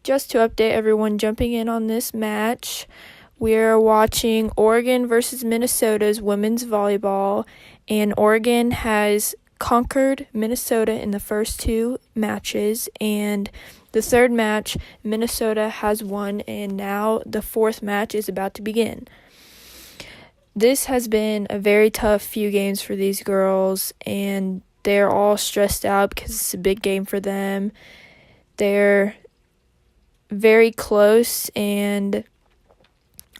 just to update everyone jumping in on this match, we're watching Oregon versus Minnesota's women's volleyball, and Oregon has conquered Minnesota in the first two matches, and the third match, Minnesota has won, and now the fourth match is about to begin. This has been a very tough few games for these girls, and they're all stressed out because it's a big game for them. They're very close and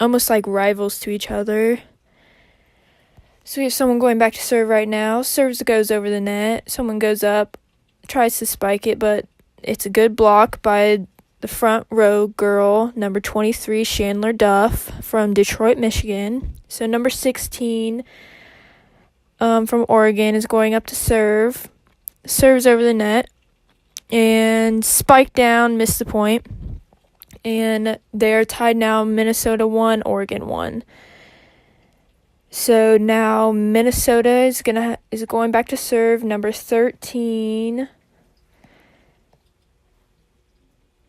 almost like rivals to each other. So we have someone going back to serve right now. Serves, goes over the net. Someone goes up, tries to spike it, but it's a good block by the front row girl, number 23, Chandler Duff from Detroit, Michigan. So number 16 from Oregon is going up to serve. Serves over the net and spiked down, missed the point. And they're tied now, Minnesota 1, Oregon 1. So now Minnesota is going back to serve, number 13,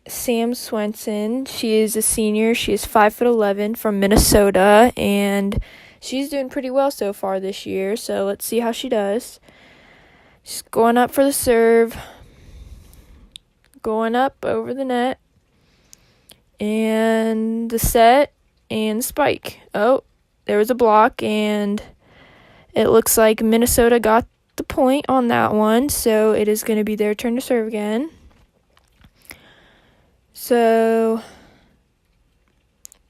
Sam Swenson. She is a senior. She is 5'11" from Minnesota, and she's doing pretty well so far this year. So let's see how she does. She's going up for the serve, going up over the net, and the set and spike. Oh, there was a block, and it looks like Minnesota got the point on that one, so it is going to be their turn to serve again. So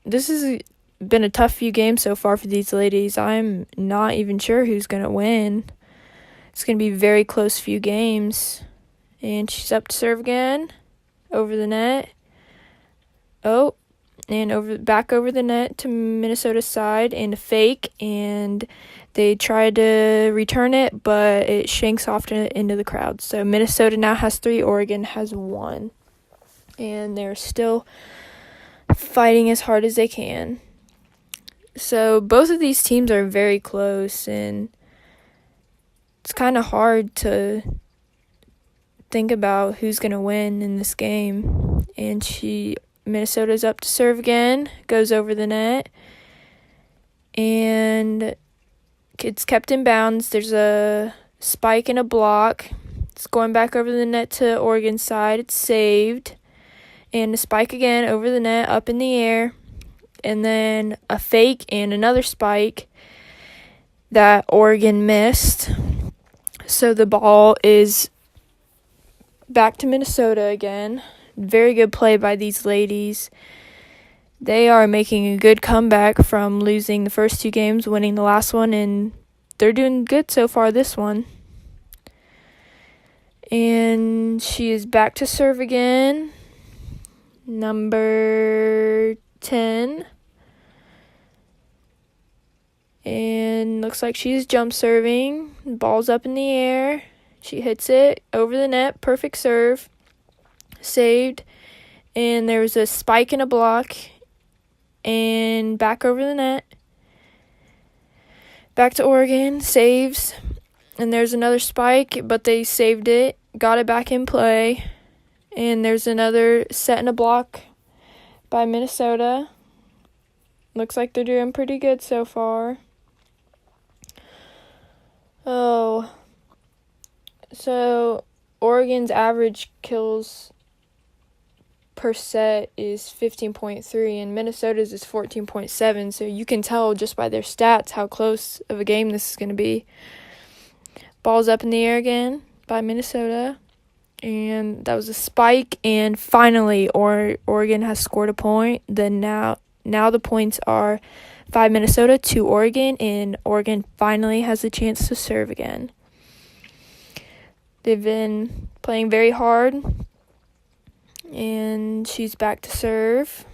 this has been a tough few games so far for these ladies. I'm not even sure who's going to win. It's going to be a very close few games. And she's up to serve again, over the net. Oh, and back over the net to Minnesota's side, and a fake, and they try to return it, but it shanks off into the crowd. So Minnesota now has 3, Oregon has 1. And they're still fighting as hard as they can. So both of these teams are very close, and it's kind of hard to think about who's going to win in this game. And Minnesota's up to serve again, goes over the net, and it's kept in bounds. There's a spike and a block. It's going back over the net to Oregon's side. It's saved. And a spike again over the net, up in the air. And then a fake and another spike that Oregon missed. So the ball is back to Minnesota again. Very good play by these ladies. They are making a good comeback from losing the first 2 games, winning the last one, and they're doing good so far this one. And she is back to serve again. Number 10. And looks like she's jump serving. Ball's up in the air. She hits it over the net. Perfect serve. Saved. And there was a spike and a block. And back over the net. Back to Oregon. Saves. And there's another spike, but they saved it. Got it back in play. And there's another set and a block by Minnesota. Looks like they're doing pretty good so far. Oh. So Oregon's average kills per set is 15.3 and Minnesota's is 14.7. So you can tell just by their stats how close of a game this is going to be. Ball's up in the air again by Minnesota. And that was a spike, and finally Oregon has scored a point. Then now the points are 5 Minnesota, 2 Oregon, and Oregon finally has a chance to serve again. They've been playing very hard, and she's back to serve.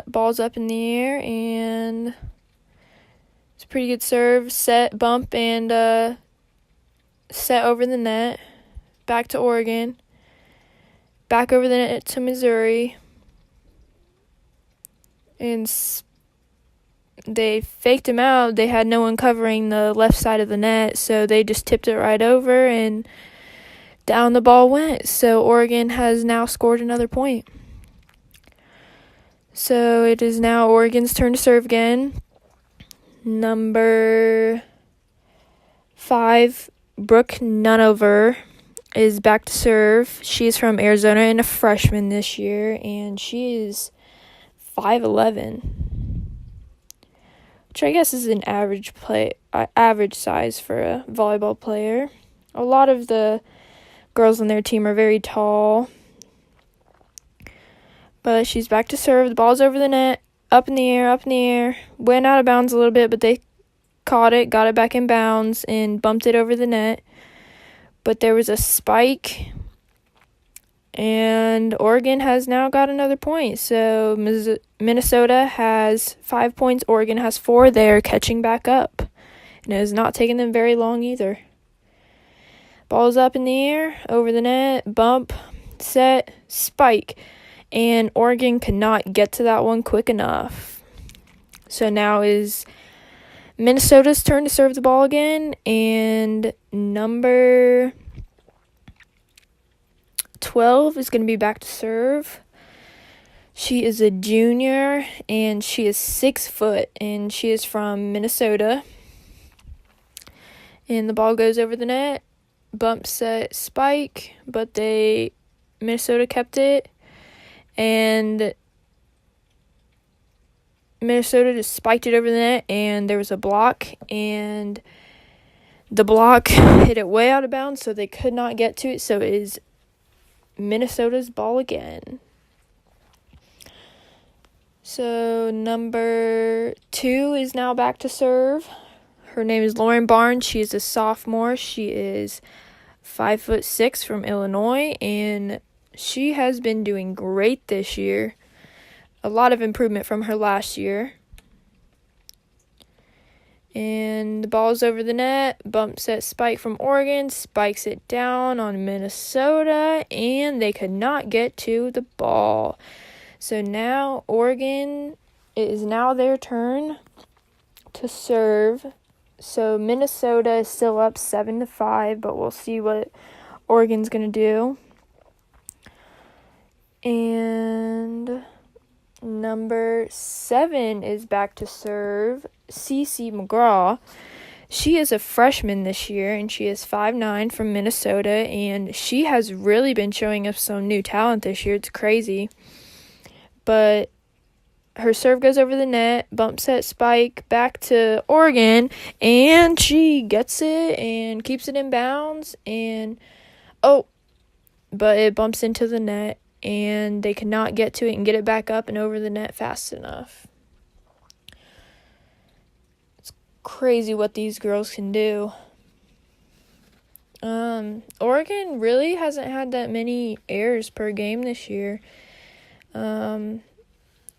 Ball's up in the air, and it's a pretty good serve, set, bump, and set over the net, back to Oregon, back over the net to Missouri, and they faked him out. They had no one covering the left side of the net, so they just tipped it right over, and down the ball went. So Oregon has now scored another point. So it is now Oregon's turn to serve again. Number 5, Brooke Nunover, is back to serve. She is from Arizona and a freshman this year, and she is 5'11", which I guess is an average size for a volleyball player. A lot of the girls on their team are very tall. But she's back to serve. The ball's over the net, up in the air. Went out of bounds a little bit, but they caught it, got it back in bounds, and bumped it over the net. But there was a spike, and Oregon has now got another point. So Minnesota has 5 points. Oregon has 4. They're catching back up. And it has not taken them very long either. Ball's up in the air, over the net, bump, set, spike. And Oregon could not get to that one quick enough. So now is Minnesota's turn to serve the ball again. And number 12 is going to be back to serve. She is a junior, and she is 6 foot, and she is from Minnesota. And the ball goes over the net, bump, set, spike, but Minnesota kept it. And Minnesota just spiked it over the net, and there was a block, and the block hit it way out of bounds, so they could not get to it. So it is Minnesota's ball again. So number 2 is now back to serve. Her name is Lauren Barnes. She is a sophomore. She is 5'6" from Illinois, and she has been doing great this year. A lot of improvement from her last year. And the ball's over the net. Bump, set, spike from Oregon. Spikes it down on Minnesota. And they could not get to the ball. So now Oregon, it is now their turn to serve. So Minnesota is still up 7-5. But we'll see what Oregon's going to do. And number 7 is back to serve, Cece McGraw. She is a freshman this year, and she is 5'9" from Minnesota, and she has really been showing us some new talent this year. It's crazy. But her serve goes over the net, bump, set, spike, back to Oregon, and she gets it and keeps it in bounds, but it bumps into the net. And they could not get to it and get it back up and over the net fast enough. It's crazy what these girls can do. Oregon really hasn't had that many errors per game this year.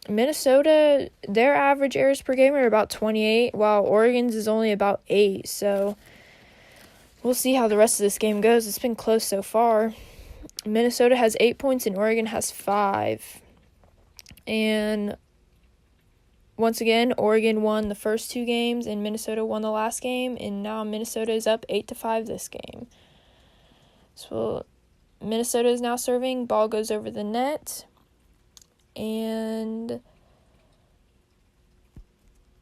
Minnesota, their average errors per game are about 28, while Oregon's is only about 8. So we'll see how the rest of this game goes. It's been close so far. Minnesota has 8 points and Oregon has 5. And once again, Oregon won the first 2 games and Minnesota won the last game. And now Minnesota is up 8-5 this game. So Minnesota is now serving. Ball goes over the net. And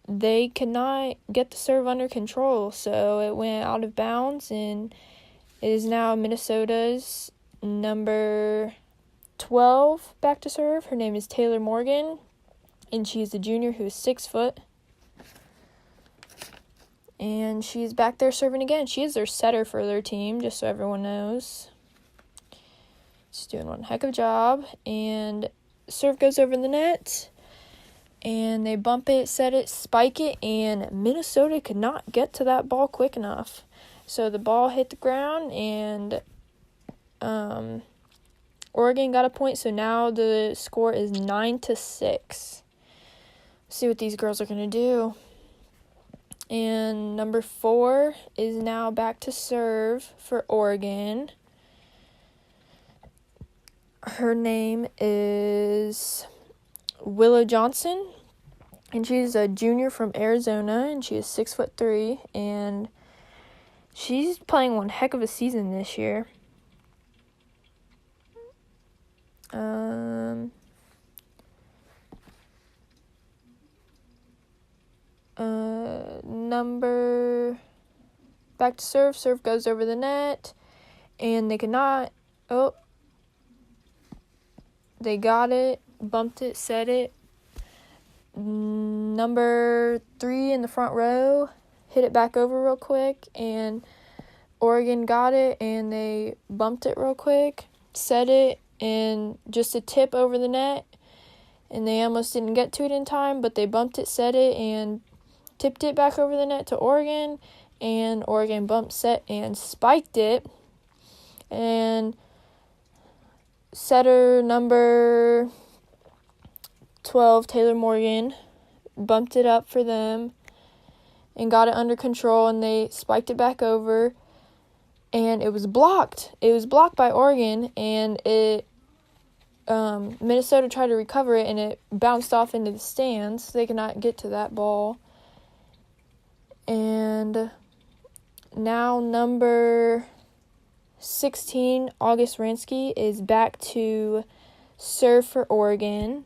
they cannot get the serve under control. So it went out of bounds, and it is now Minnesota's number 12 back to serve. Her name is Taylor Morgan, and she's a junior who is 6 foot. And she's back there serving again. She is their setter for their team, just so everyone knows. She's doing one heck of a job. And serve goes over the net. And they bump it, set it, spike it, and Minnesota could not get to that ball quick enough. So the ball hit the ground, and Oregon got a point, so now the score is 9-6. See what these girls are going to do. And number 4 is now back to serve for Oregon. Her name is Willow Johnson, and she's a junior from Arizona, and she is 6'3", and she's playing one heck of a season this year. Back to serve goes over the net, and they got it, bumped it, set it. Number 3 in the front row hit it back over real quick, and Oregon got it, and they bumped it real quick, set it, and just a tip over the net, and they almost didn't get to it in time, but they bumped it, set it, and tipped it back over the net to Oregon, and Oregon bumped, set, and spiked it, and setter number 12, Taylor Morgan, bumped it up for them and got it under control, and they spiked it back over, and it was blocked. It was blocked by Oregon, and Minnesota tried to recover it, and it bounced off into the stands. They could not get to that ball. And now number 16, August Ransky, is back to serve for Oregon.